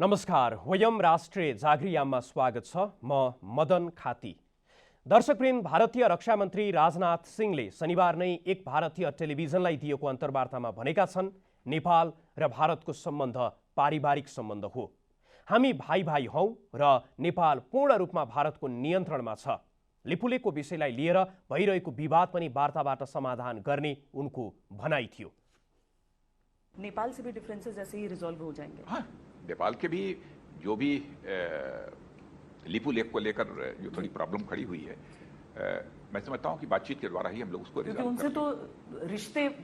नमस्कार, वयम राष्ट्रिय जागृयाममा स्वागत छ। म मदन खाती। दर्शकवृन्द, भारतीय रक्षा मन्त्री राजनाथ सिंहले शनिबार नै एक भारतीय टेलिभिजनलाई दिएको अन्तर्वार्तामा भनेका छन्, नेपाल र भारतको सम्बन्ध पारिवारिक सम्बन्ध हो। हामी भाइ भाइ हौं र नेपाल पूर्ण रूपमा भारतको नियन्त्रणमा छ। लिपुलेखको विषयलाई लिएर भइरहेको विवाद पनि वार्ताबाट समाधान गर्ने उनको भनाइ थियो। नेपाल से भी डिफरेंसेस ऐसे ही रिजॉल्व हो जाएंगे। हाँ, नेपाल के भी जो भी लिपुलेख को लेकर जो थोड़ी प्रॉब्लम खड़ी हुई है, मैं समझता हूँ कि बातचीत के द्वारा ही हम लोग उसको क्योंकि उनसे तो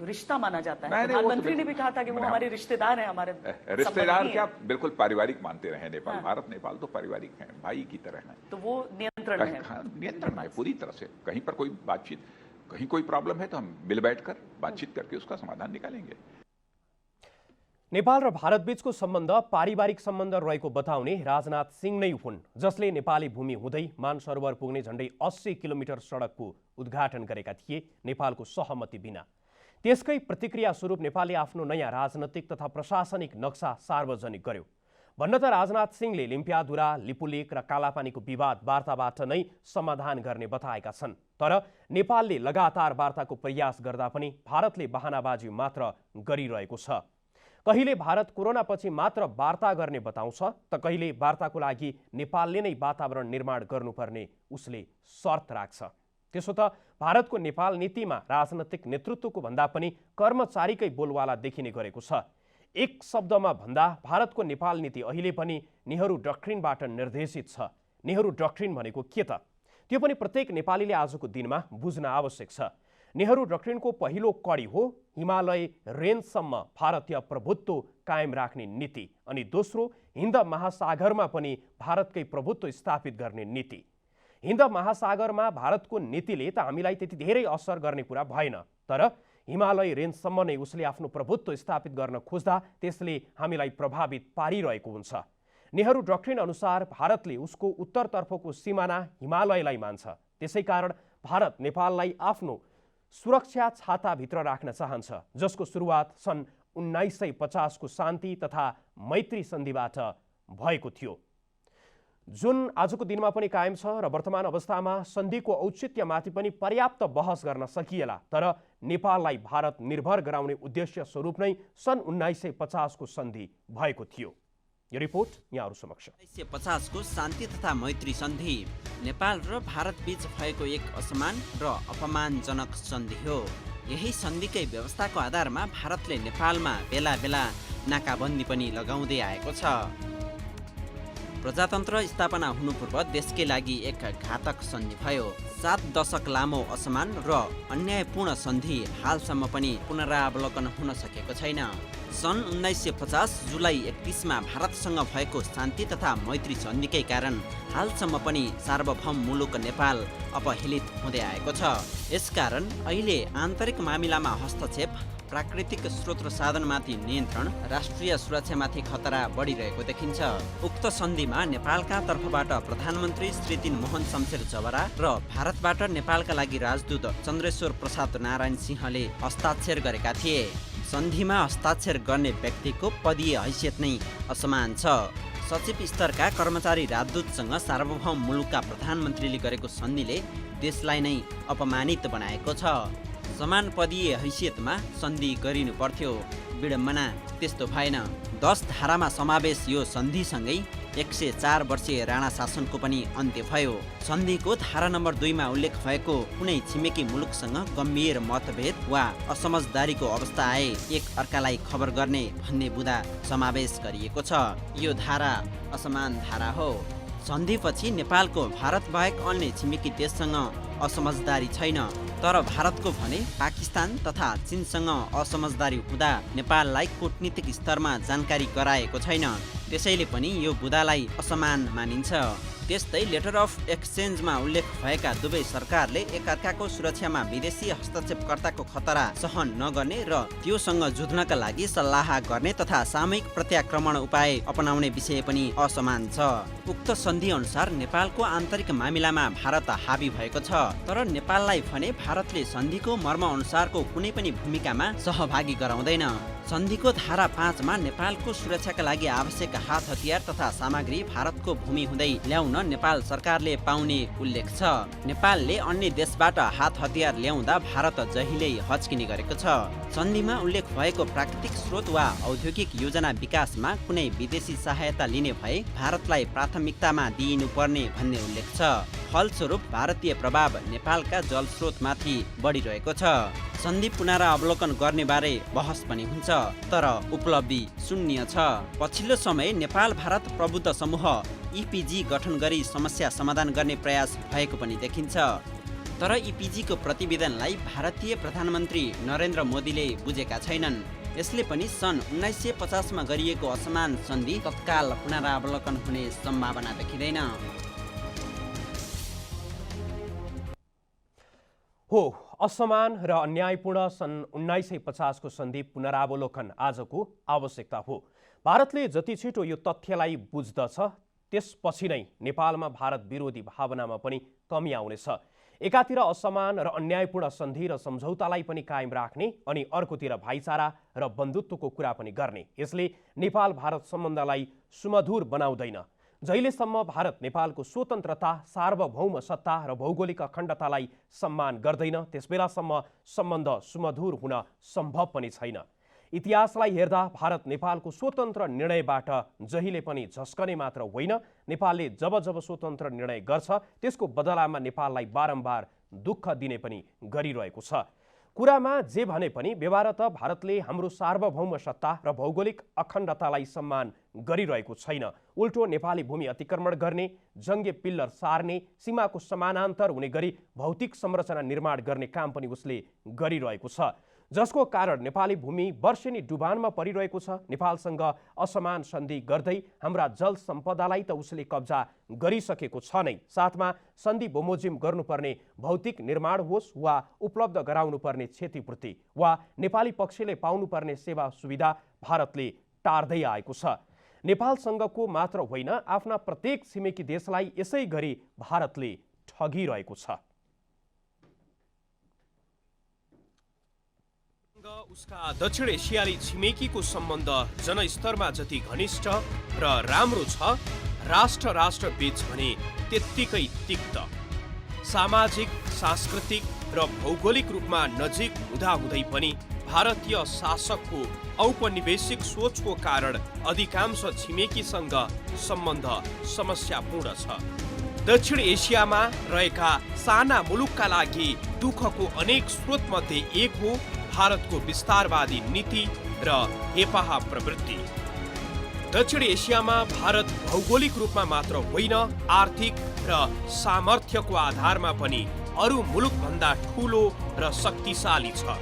रिश्ता माना जाता है। नहीं, प्रधानमंत्री ने भी कहा था कि वो हमारे रिश्तेदार हैं, हमारे रिश्तेदार क्या, बिल्कुल पारिवारिक मानते रहे नेपाल। भारत नेपाल तो पारिवारिक है, भाई की तरह है। तो वो नियंत्रण है। नियंत्रण है पूरी तरह से। कहीं पर कोई बातचीत, कहीं कोई प्रॉब्लम है तो हम मिल बैठकर बातचीत करके उसका समाधान निकालेंगे। नेपाल र भारतबीचको सम्बन्ध पारिवारिक सम्बन्ध रहेको बताउने राजनाथ सिंह नै हुन्, जसले नेपाली भूमि हुँदै मानसरोवर पुग्ने झण्डै 80 किलोमिटर सडकको उद्घाटन गरेका थिए नेपालको सहमति बिना। त्यसकै प्रतिक्रिया स्वरूप नेपालले आफ्नो नयाँ राजनैतिक तथा प्रशासनिक नक्सा सार्वजनिक गर्यो। भन्न त राजनाथ सिंहले लिम्पियाधुरा, लिपुलेख र कालापानीको विवाद वार्ताबाट नै समाधान गर्ने बताएका छन्। तर नेपालले लगातार वार्ताको प्रयास गर्दा पनि भारतले बहानाबाजी मात्र गरिरहेको छ। कहिले भारत कोरोनापछि मात्र वार्ता गर्ने बताउँछ त कहिले वार्ताको लागि नेपालले नै वातावरण निर्माण गर्नुपर्ने उसले शर्त राख्छ। त्यसो त भारतको नेपाल नीतिमा राजनैतिक नेतृत्वको भन्दा पनि कर्मचारीकै बोलवाला देखिने गरेको छ। एक शब्दमा भन्दा भारतको नेपाल नीति अहिले पनि नेहरू डक्ट्रिनबाट निर्देशित छ। नेहरू डक्ट्रिन भनेको के त? त्यो पनि प्रत्येक नेपालीले आजको दिनमा बुझ्न आवश्यक छ। नेहरू डक्ट्रिनको पहिलो कडी हो हिमालय रेन्जसम्म भारतीय प्रभुत्व कायम राख्ने नीति, अनि दोस्रो हिन्द महासागरमा पनि भारतकै प्रभुत्व स्थापित गर्ने नीति। हिन्द महासागरमा भारतको नीतिले त हामीलाई त्यति धेरै असर गर्ने कुरा भएन, तर हिमालय रेन्जसम्म नै उसले आफ्नो प्रभुत्व स्थापित गर्न खोज्दा त्यसले हामीलाई प्रभावित पारिरहेको हुन्छ। नेहरू डक्ट्रिन अनुसार भारतले उसको उत्तरतर्फको सिमाना हिमालयलाई मान्छ। त्यसैकारण भारत नेपाललाई आफ्नो सुरक्षा छाताभित्र राख्न चाहन्छ, जसको सुरुवात सन् 1950 को शान्ति तथा मैत्री सन्धिबाट भएको थियो, जुन आजको दिनमा पनि कायम छ र वर्तमान अवस्थामा सन्धिको औचित्यमाथि पनि पर्याप्त बहस गर्न सकिएला। तर नेपाललाई भारत निर्भर गराउने उद्देश्य स्वरूप नै सन् 1950 को सन्धि भएको थियो। यो रिपोर्ट यहाँहरु समक्ष। 1950 को शान्ति तथा मैत्री सन्धि नेपाल र भारत बीच भएको एक असमान र अपमानजनक सन्धि हो। यही सन्धिकै व्यवस्थाको आधारमा भारतले नेपालमा बेला बेला नाकाबन्दी पनि लगाउँदै आएको छ। प्रजातन्त्र स्थापना हुनु पूर्व देशकै लागि एक घातक सन्धि भयो। 7 दशक लामो असमान र अन्यायपूर्ण सन्धि हालसम्म पनि पुनरावलोकन हुन सकेको छैन। सन् 1950 जुलाई 31 मा भारतसँग भएको शान्ति तथा मैत्री सन्धिकै कारण हालसम्म पनि सार्वभौम मुलुक नेपाल अपहेलित हुँदै आएको छ। यसकारण अहिले आन्तरिक मामिलामा हस्तक्षेप, प्राकृतिक स्रोत र साधनमाथि नियन्त्रण, राष्ट्रिय सुरक्षामाथि खतरा बढिरहेको देखिन्छ। उक्त सन्धिमा नेपालका तर्फबाट प्रधानमन्त्री श्री मोहन शमशेर जवरा र भारतबाट नेपालका लागि राजदूत चन्द्रेश्वर प्रसाद नारायण सिंहले हस्ताक्षर गरेका थिए। सन्धिमा हस्ताक्षर गर्ने व्यक्तिको पदीय हैसियत नै असमान छ। सचिव स्तरका कर्मचारी राजदूतसँग सार्वभौम मुलुकका प्रधानमन्त्रीले गरेको सन्धिले देशलाई नै अपमानित बनाएको छ। समान पदीय हैसियतमा सन्धि गरिनु पर्थ्यो। विडम्बना त्यस्तो भएन। 10 धारामा समावेश यो सन्धिसँगै 104 वर्षीय राणा शासनको पनि अन्त्य भयो। सन्धिको धारा नम्बर 2 मा उल्लेख भएको कुनै छिमेकी मुलुकसँग गम्भीर मतभेद वा असमझदारीको अवस्था आए एक अर्कालाई खबर गर्ने भन्ने बुँदा समावेश गरिएको छ। यो धारा असमान धारा हो। सन्धिपछि नेपालको भारत बाहेक अन्य छिमेकी देशसँग असमझदारी छैन, तर भारतको भने पाकिस्तान तथा चीनसँग असमझदारी हुँदा नेपाललाई कूटनीतिक स्तरमा जानकारी गराएको छैन। त्यसैले पनि यो बुदालाई असमान मानिन्छ। त्यस्तै लेटर अफ एक्सचेन्जमा उल्लेख भएका दुवै सरकारले एकअर्काको सुरक्षामा विदेशी हस्तक्षेपकर्ताको खतरा सहन नगर्ने र त्योसँग जुझ्नका लागि सल्लाह गर्ने तथा सामूहिक प्रत्याक्रमण उपाय अपनाउने विषय पनि असमान छ। उक्त सन्धि अनुसार नेपालको आन्तरिक मामिलामा भारत हावी भएको छ, तर नेपाललाई भने भारतले सन्धिको मर्म अनुसारको कुनै पनि भूमिकामा सहभागी गराउँदैन। सन्धिको धारा 5 मा नेपालको सुरक्षाका लागि आवश्यक हात हतियार तथा सामग्री भारतको भूमि हुँदै ल्याउन नेपाल सरकारले पाउने उल्लेख छ। नेपालले अन्य देशबाट हात हतियार ल्याउँदा भारत जहिल्यै हच्किने गरेको छ। सन्धिमा उल्लेख भएको प्राकृतिक स्रोत वा औद्योगिक योजना विकासमा कुनै विदेशी सहायता लिने भए भारतलाई प्राथमिकतामा दिइनुपर्ने भन्ने उल्लेख छ। फलस्वरूप भारतीय प्रभाव नेपालका जलस्रोतमाथि बढिरहेको छ। सन्धि पुनरावलोकन गर्ने बारे बहस पनि हुन्छ, तर उपलब्धि शून्य छ। पछिल्लो समय नेपाल भारत प्रबुद्ध समूह इपिजी गठन गरी समस्या समाधान गर्ने प्रयास भएको पनि देखिन्छ। तर इपिजीको प्रतिवेदनलाई भारतीय प्रधानमन्त्री नरेन्द्र मोदीले बुझेका छैनन्। यसले पनि सन् 1950 मा गरिएको असमान सन्धि तत्काल पुनरावलोकन हुने सम्भावना देखिँदैन। हो, असमान र अन्यायपूर्ण सन् 1950 को सन्धि पुनरावलोकन आजको आवश्यकता हो। भारतले जति छिटो यो तथ्यलाई बुझ्दछ त्यसपछि नै नेपालमा भारत विरोधी भावनामा पनि कमी आउनेछ। एकातिर असमान र अन्यायपूर्ण सन्धि र सम्झौतालाई पनि कायम राख्ने अनि अर्कोतिर भाइचारा र बन्धुत्वको कुरा पनि गर्ने। यसले नेपाल भारत सम्बन्धलाई सुमधुर बनाउँदैन। जहिलेसम्म भारत नेपालको स्वतन्त्रता, सार्वभौम सत्ता र भौगोलिक अखण्डतालाई सम्मान गर्दैन त्यसबेलासम्म सम्बन्ध सुमधुर हुन सम्भव पनि छैन। इतिहासलाई हेर्दा भारत नेपालको स्वतन्त्र निर्णयबाट जहिले पनि झस्कने मात्र होइन, नेपालले जब जब स्वतन्त्र निर्णय गर्छ त्यसको बदलामा नेपाललाई बारम्बार दुःख दिने पनि गरिरहेको छ। कुरामा जे भने पनि व्यवहारतः भारतले हाम्रो सार्वभौम सत्ता र भौगोलिक अखण्डतालाई सम्मान गरिरहेको छैन। उल्टो नेपाली भूमि अतिक्रमण गर्ने, जङ्गे पिल्लर सार्ने, सीमाको समानान्तर हुने गरी भौतिक संरचना निर्माण गर्ने काम पनि उसले गरिरहेको छ, जसको कारण नेपाली भूमि वर्षेनी डुबानमा परिरहेको छ। नेपालसँग असमान सन्धि गर्दै हाम्रा जल सम्पदालाई त उसले कब्जा गरिसकेको छ नै, साथमा सन्धि बमोजिम गर्नुपर्ने भौतिक निर्माण होस् वा उपलब्ध गराउनुपर्ने क्षतिपूर्ति वा नेपाली पक्षले पाउनुपर्ने सेवा सुविधा भारतले टार्दै आएको छ। नेपालसँगको मात्र होइन, आफ्ना प्रत्येक छिमेकी देशलाई यसै गरी भारतले ठगिरहेको छ। उसका दक्षिण एसियाली छिमेकीको सम्बन्ध जनस्तरमा जति घनिष्ठ र राम्रो छ, राष्ट्र राष्ट्र बीच भने त्यत्तिकै तिक्त। सामाजिक, सांस्कृतिक र भौगोलिक रूपमा नजिक हुँदाहुँदै पनि भारतीय शासकको औपनिवेशिक सोचको कारण अधिकांश छिमेकीसँग सम्बन्ध समस्यापूर्ण छ। दक्षिण एसियामा रहेका साना मुलुकका लागि दुःखको अनेक स्रोतमध्ये एक हो भारतको विस्तारवादी नीति र हेपाहा प्रवृत्ति। दक्षिण एसियामा भारत भौगोलिक रूपमा मात्र होइन, आर्थिक र सामर्थ्यको आधारमा पनि अरू मुलुकभन्दा ठूलो र शक्तिशाली छ।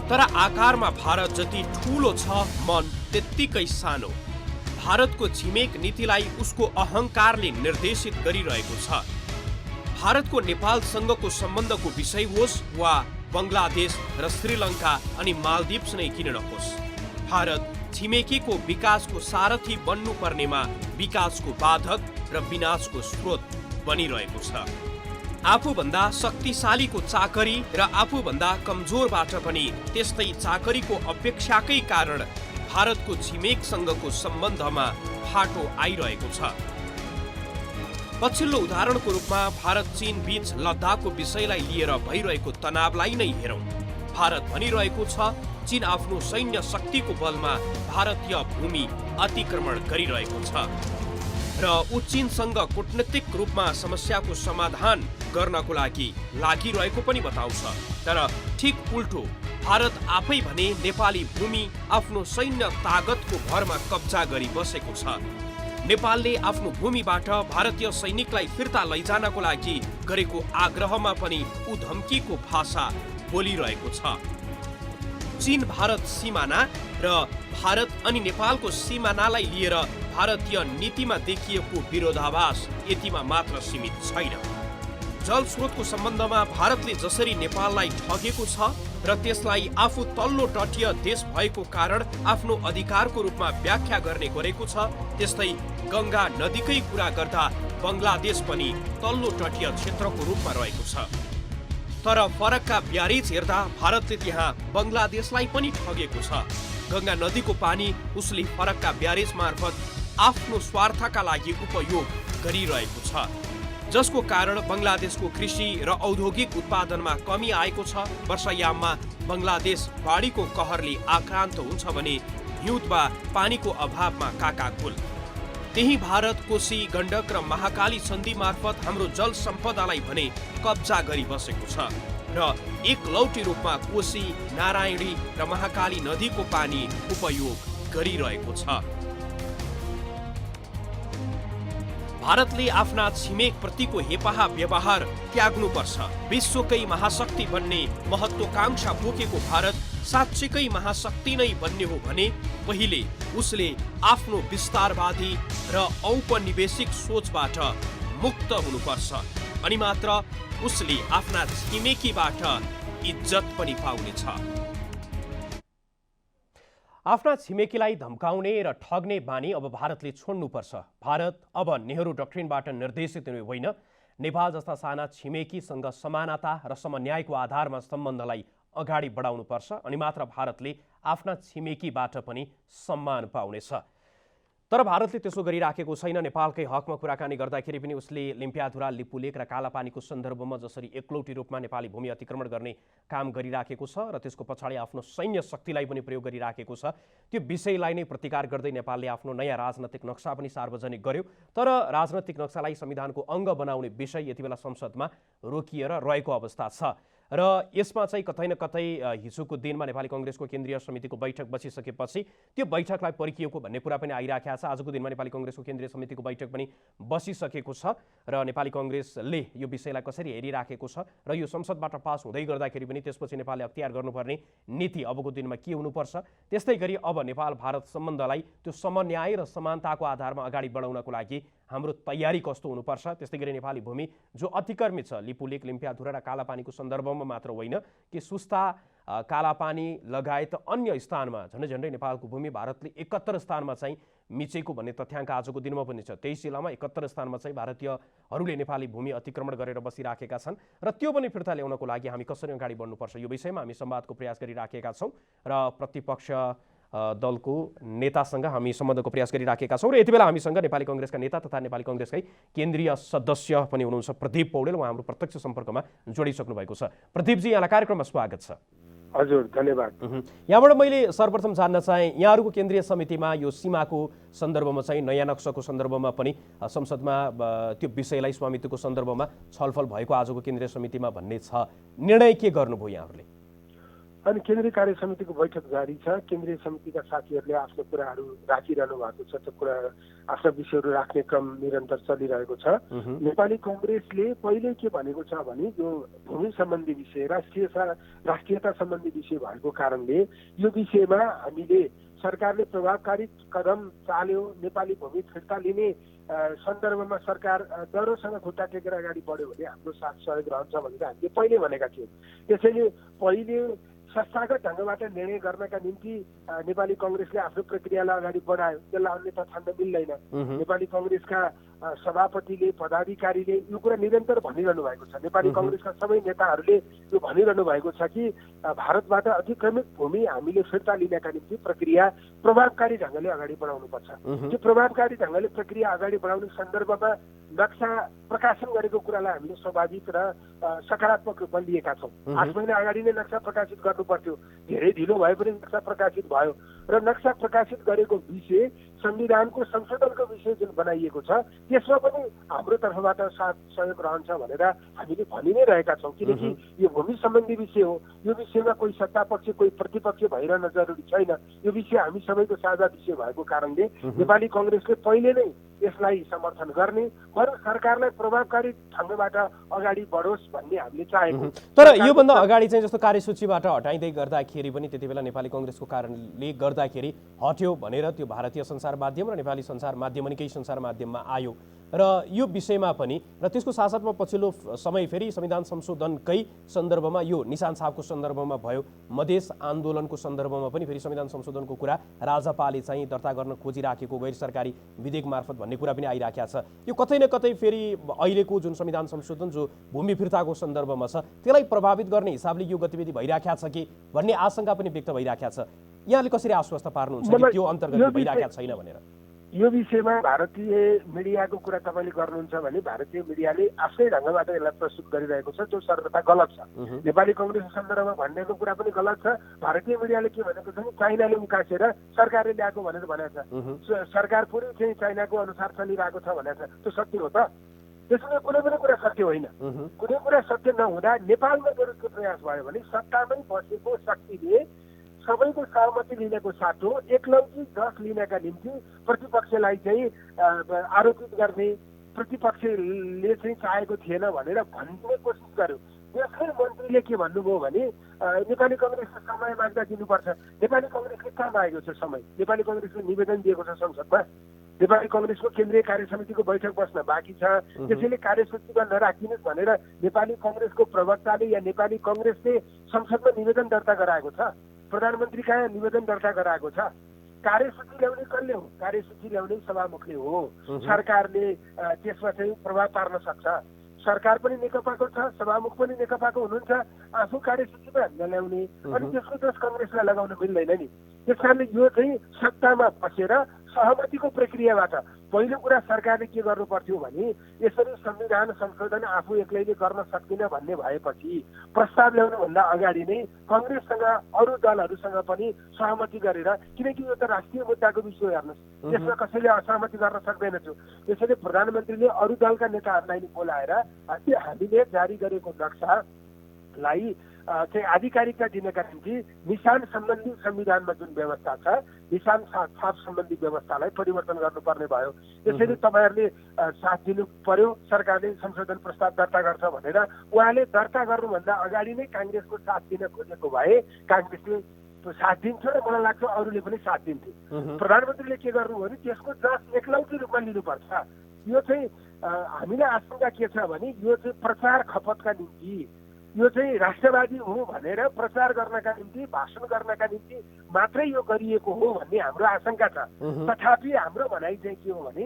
तर आकारमा भारत जति ठूलो छ, मन त्यत्तिकै सानो। भारतको छिमेक नीतिलाई उसको अहङ्कारले निर्देशित गरिरहेको छ। भारतको नेपालसँगको सम्बन्धको विषय होस् वा बङ्गलादेश र श्रीलङ्का अनि मालदिप्स नै किन नहोस्, भारत छिमेकीको विकासको सारथी बन्नुपर्नेमा विकासको बाधक र विनाशको स्रोत बनिरहेको छ। आफूभन्दा शक्तिशालीको चाकरी र आफूभन्दा कमजोरबाट पनि त्यस्तै चाकरीको अपेक्षाकै कारण भारतको छिमेकसँगको सम्बन्धमा फाटो आइरहेको छ। पछिल्लो उदाहरणको रूपमा भारत चीन बीच लद्दाखको विषयलाई लिएर भइरहेको तनावलाई नै हेरौँ। भारत भनिरहेको छ चीन आफ्नो सैन्य शक्तिको बलमा भारतीय भूमि अतिक्रमण गरिरहेको छ र ऊ चीनसँग कूटनीतिक रूपमा समस्याको समाधान गर्नको लागि लागिरहेको पनि बताउँछ। तर ठिक उल्टो, भारत आफै भने नेपाली भूमि आफ्नो सैन्य तागतको भरमा कब्जा गरी बसेको छ। नेपालले आफ्नो भूमिबाट भारतीय सैनिकलाई फिर्ता लैजानको लागि गरेको आग्रहमा पनि ऊ धम्कीको भाषा बोलिरहेको छ। चीन भारत सिमाना र भारत अनि नेपालको सिमानालाई लिएर भारतीय नीतिमा देखिएको विरोधाभास यतिमा मात्र सीमित छैन। जलस्रोतको सम्बन्धमा भारतले जसरी नेपाललाई ठगेको छ र त्यसलाई आफू तल्लो तटीय देश भएको कारण आफ्नो अधिकारको रूपमा व्याख्या गर्ने गरेको छ, त्यस्तै गङ्गा नदीकै कुरा गर्दा बङ्गलादेश पनि तल्लो तटीय क्षेत्रको रूपमा रहेको छ। तर फरकका ब्यारेज हेर्दा भारतले त्यहाँ बङ्गलादेशलाई पनि ठगेको छ। गङ्गा नदीको पानी उसले फरकका ब्यारेज मार्फत आफ्नो स्वार्थका लागि उपयोग गरिरहेको छ, जसको कारण बङ्गलादेशको कृषि र औद्योगिक उत्पादनमा कमी आएको छ। वर्षायाममा बङ्गलादेश बाढीको कहरले आक्रान्त हुन्छ भने हिउँद वा पानीको अभावमा काकाकुल। त्यही भारत कोशी, गण्डक र महाकाली सन्धि मार्फत हाम्रो जल सम्पदालाई भने कब्जा गरी बसेको छ र एकलौटी रूपमा कोशी, नारायणी र महाकाली नदीको पानी उपयोग गरिरहेको छ। भारतले आफ्ना छिमेकप्रतिको हेपाहा व्यवहार त्याग्नुपर्छ। विश्वकै महाशक्ति बन्ने महत्वाकांक्षा बोकेको भारत साँच्चैकै महाशक्ति नै बन्ने हो भने पहिले उसले आफ्नो विस्तारवादी र औपनिवेशिक सोचबाट मुक्त हुनुपर्छ, अनि मात्र उसले आफ्ना छिमेकीबाट इज्जत पनि पाउनेछ। आफ्ना छिमेकीलाई धम्काउने र ठग्ने बानी अब भारतले छोड्नुपर्छ। भारत अब नेहरू डक्ट्रिनबाट निर्देशित हुने होइन। नेपाल जस्ता साना छिमेकीसँग समानता र समन्यायको आधारमा सम्बन्धलाई अगाडि बढाउनुपर्छ, अनि मात्र भारतले आफ्ना छिमेकीबाट पनि सम्मान पाउनेछ। तर भारतले त्यसो गरिराखेको छैन। नेपालकै हकमा कुराकानी गर्दाखेरि पनि उसले लिम्पियाधुरा, लिपुलेक र कालापानीको सन्दर्भमा जसरी एकलौटी रूपमा नेपाली भूमि अतिक्रमण गर्ने काम गरिराखेको छ र त्यसको पछाडि आफ्नो सैन्य शक्तिलाई पनि प्रयोग गरिराखेको छ, त्यो विषयलाई नै प्रतिकार गर्दै नेपालले आफ्नो नयाँ राजनैतिक नक्सा पनि सार्वजनिक गर्यो। तर राजनैतिक नक्सालाई संविधानको अङ्ग बनाउने विषय यति बेला संसदमा रोकिएर रहेको अवस्था छ र यसमा चाहिँ कतै न कतै हिजोको दिनमा नेपाली कङ्ग्रेसको केन्द्रीय समितिको बैठक बसिसकेपछि त्यो बैठकलाई परिकिएको भन्ने कुरा पनि आइराखेको छ। आजको दिनमा नेपाली कङ्ग्रेसको केन्द्रीय समितिको बैठक पनि बसिसकेको छ र नेपाली कङ्ग्रेसले यो विषयलाई कसरी हेरिराखेको छ र यो संसदबाट पास हुँदै गर्दाखेरि पनि त्यसपछि नेपालले अख्तियार गर्नुपर्ने नीति अबको दिनमा के हुनुपर्छ, त्यस्तै गरी अब नेपाल भारत सम्बन्धलाई त्यो समन्याय र समानताको आधारमा अगाडि बढाउनको लागि हाम्रो तयारी कस्तो हुनुपर्छ। त्यस्तै गरी नेपाली भूमि जो अतिक्रमित छ, लिपुलेक, लिम्पियाधुरा र कालापानीको सन्दर्भमा मात्र होइन कि सुस्ता, कालापानी लगायत अन्य स्थानमा झन्डै नेपालको भूमि भारतले 71 स्थानमा चाहिँ मिचेको भन्ने तथ्याङ्क आजको दिनमा पनि छ। 23 जिल्लामा 71 स्थानमा चाहिँ भारतीयहरूले नेपाली भूमि अतिक्रमण गरेर बसिराखेका छन् र त्यो पनि फिर्ता ल्याउनको लागि हामी कसरी अगाडि बढ्नुपर्छ यो विषयमा हामी संवादको प्रयास गरिराखेका छौँ र प्रतिपक्ष दलको नेतासँग हामी सम्बन्धको प्रयास गरिराखेका छौँ र यति बेला हामीसँग नेपाली कङ्ग्रेसका नेता तथा नेपाली कङ्ग्रेसकै केन्द्रीय सदस्य पनि हुनुहुन्छ प्रदीप पौडेल। उहाँ हाम्रो प्रत्यक्ष सम्पर्कमा जोडिसक्नु भएको छ। प्रदीपजी, यहाँलाई कार्यक्रममा स्वागत छ। हजुर, धन्यवाद। यहाँबाट मैले सर्वप्रथम जान्न चाहेँ, यहाँहरूको केन्द्रीय समितिमा यो सीमाको सन्दर्भमा चाहिँ नयाँ नक्साको सन्दर्भमा पनि संसदमा त्यो विषयलाई स्वामित्वको सन्दर्भमा छलफल भएको आजको केन्द्रीय समितिमा भन्ने छ, निर्णय के गर्नुभयो यहाँहरूले? अनि केन्द्रीय कार्य समितिको बैठक जारी छ। केन्द्रीय समितिका साथीहरूले आफ्नो कुराहरू राखिरहनु भएको छ। त्यो कुरा आफ्ना विषयहरू राख्ने क्रम निरन्तर चलिरहेको छ। नेपाली कङ्ग्रेसले पहिले के भनेको छ भने यो भूमि सम्बन्धी विषय, राष्ट्रियता सम्बन्धी विषय भएको कारणले यो विषयमा हामीले सरकारले प्रभावकारी कदम चाल्यो, नेपाली भूमि फिर्ता लिने सन्दर्भमा सरकार डरोसँग खुट्टा टेकेर अगाडि बढ्यो भने हाम्रो साथ सहयोग रहन्छ भनेर हामीले पहिले भनेका थियौँ। त्यसैले पहिले संस्थागत ढङ्गबाट निर्णय गर्नका निम्ति नेपाली कङ्ग्रेसले आफ्नो प्रक्रियालाई अगाडि बढायो, त्यसलाई अन्यथा ठान्न मिल्दैन। नेपाली कङ्ग्रेसका सभापतिले, पदाधिकारीले यो कुरा निरन्तर भनिरहनु भएको छ। नेपाली कङ्ग्रेसका सबै नेताहरूले यो भनिरहनु भएको छ कि भारतबाट अतिक्रमित भूमि हामीले फिर्ता लिनका निम्ति प्रक्रिया प्रभावकारी ढङ्गले अगाडि बढाउनुपर्छ। त्यो प्रभावकारी ढङ्गले प्रक्रिया अगाडि बढाउने सन्दर्भमा नक्सा प्रकाशन गरेको कुरालाई हामीले स्वाभाविक र सकारात्मक रूपमा लिएका छौँ। 8 महिना अगाडि नै नक्सा प्रकाशित गर्नु पर्थ्यो, धेरै ढिलो भए पनि नक्सा प्रकाशित भयो र नक्सा प्रकाशित गरेको विषय संविधानको संशोधनको विषय जुन बनाइएको छ त्यसमा पनि हाम्रो तर्फबाट साथ सहयोग रहन्छ भनेर हामीले भनि नै रहेका छौँ। किनकि यो भूमि सम्बन्धी विषय हो, यो विषयमा कोही सत्तापक्ष कोही प्रतिपक्ष भइरहन जरुरी छैन। यो विषय हामी सबैको साझा विषय भएको कारणले नेपाली कङ्ग्रेसले पहिले नै यसलाई समर्थन गर्ने, बरु सरकारलाई प्रभावकारी ढङ्गबाट अगाडि बढोस् भन्ने हामीले चाहेको। तर योभन्दा अगाडि चाहिँ जस्तो कार्यसूचीबाट हटाइँदै गर्दाखेरि पनि त्यति बेला नेपाली कङ्ग्रेसको कारणले गर्दाखेरि हट्यो भनेर त्यो भारतीय सञ्चार माध्यम र नेपाली सञ्चार माध्यम अनि केही सञ्चार माध्यममा आयो र यो विषयमा पनि र त्यसको साथसाथमा पछिल्लो समय फेरि संविधान संशोधनकै सन्दर्भमा यो निशान साहबको सन्दर्भमा भयो, मधेस आन्दोलनको सन्दर्भमा पनि फेरि संविधान संशोधनको कुरा राजपाले चाहिँ दर्ता गर्न खोजिराखेको गैर सरकारी विधेयक मार्फत भन्ने कुरा पनि आइराखेको छ। यो कतै न कतै फेरि अहिलेको जुन संविधान संशोधन जो भूमि फिर्ताको सन्दर्भमा छ त्यसलाई प्रभावित गर्ने हिसाबले यो गतिविधि भइराखेको छ कि भन्ने आशंका पनि व्यक्त भइराखेको छ। यहाँले कसरी आश्वस्त पार्नुहुन्छ कि त्यो अन्तर्गत भइराखेको छैन भनेर? यो विषयमा भारतीय मिडियाको कुरा तपाईँले गर्नुहुन्छ भने भारतीय मिडियाले आफ्नै ढङ्गबाट यसलाई प्रस्तुत गरिरहेको छ, जो सर्वथा गलत छ। नेपाली कङ्ग्रेसको सन्दर्भमा भन्नेको कुरा पनि गलत छ। भारतीय मिडियाले के भनेको छ भने चाइनाले उकासेर सरकारले ल्याएको भनेर भनेको छ, सरकार पुरै चाहिँ चाइनाको अनुसार चलिरहेको छ भनेको छ। त्यो सत्य हो त? त्यसमा कुनै पनि कुरा सत्य होइन। कुनै कुरा सत्य नहुँदा नेपालमा विरोधको प्रयास भयो भने सत्तामै बसेको शक्तिले सबैको सहमति लिनको साटो एकलौटी जस लिनका निम्ति प्रतिपक्षलाई चाहिँ आरोपित गर्ने, प्रतिपक्षले चाहिँ चाहेको थिएन भनेर भन्ने कोसिस गर्यो। त्यसकै मन्त्रीले के भन्नुभयो भने नेपाली कङ्ग्रेसले समय माग्दा दिनुपर्छ। नेपाली कङ्ग्रेसले कहाँ मागेको छ समय? नेपाली कङ्ग्रेसले निवेदन दिएको छ संसदमा। नेपाली कङ्ग्रेसको केन्द्रीय कार्य समितिको बैठक बस्न बाँकी छ, त्यसैले कार्यसूचीमा नराखिनुहोस् भनेर नेपाली कङ्ग्रेसको प्रवक्ताले या नेपाली कङ्ग्रेसले संसदमा निवेदन दर्ता गराएको छ। प्रधानमन्त्री कहाँ निवेदन दर्ता गराएको छ। कार्यसूची ल्याउने कसले हो? कार्यसूची ल्याउने सभामुखले हो। सरकारले त्यसमा चाहिँ प्रभाव पार्न सक्छ। सरकार पनि नेकपाको छ, सभामुख पनि नेकपाको हुनुहुन्छ, आफू कार्यसूचीमा नल्याउने अनि त्यसको दोष कङ्ग्रेसलाई लगाउन मिल्दैन नि। त्यस कारणले यो चाहिँ सत्तामा बसेर सहमतिको प्रक्रियाबाट पहिलो कुरा सरकारले के गर्नु पर्थ्यो भने यसरी संविधान संशोधन आफू एक्लैले गर्न सक्दिन भन्ने भएपछि प्रस्ताव ल्याउनुभन्दा अगाडि नै कङ्ग्रेससँग अरू दलहरूसँग पनि सहमति गरेर, किनकि यो त राष्ट्रिय मुद्दाको विषय हेर्नुहोस्, यसमा कसैले असहमति गर्न सक्दैन थियो। त्यसैले प्रधानमन्त्रीले अरू दलका नेताहरूलाई नि बोलाएर हामीले जारी गरेको नक्सालाई चाहिँ आधिकारिकता दिनका निम्ति निशान सम्बन्धी संविधानमा जुन व्यवस्था छ, निशान छाप सम्बन्धी व्यवस्थालाई परिवर्तन गर्नुपर्ने भयो। त्यसैले तपाईँहरूले साथ दिनु पर्यो, सरकारले संशोधन प्रस्ताव दर्ता गर्छ भनेर उहाँले दर्ता गर्नुभन्दा अगाडि नै काङ्ग्रेसको साथ दिन खोजेको भए काङ्ग्रेसले साथ दिन्थ्यो र मलाई लाग्छ अरूले पनि साथ दिन्थे। प्रधानमन्त्रीले के गर्नु भने त्यसको जस एकलौटी रूपमा लिनुपर्छ। यो चाहिँ हामीलाई आशंका के छ भने यो चाहिँ प्रचार खपतका निम्ति, यो चाहिँ राष्ट्रवादी हो भनेर प्रचार गर्नका निम्ति, भाषण गर्नका निम्ति मात्रै यो गरिएको हो भन्ने हाम्रो आशंका छ। तथापि हाम्रो भनाइ चाहिँ के हो भने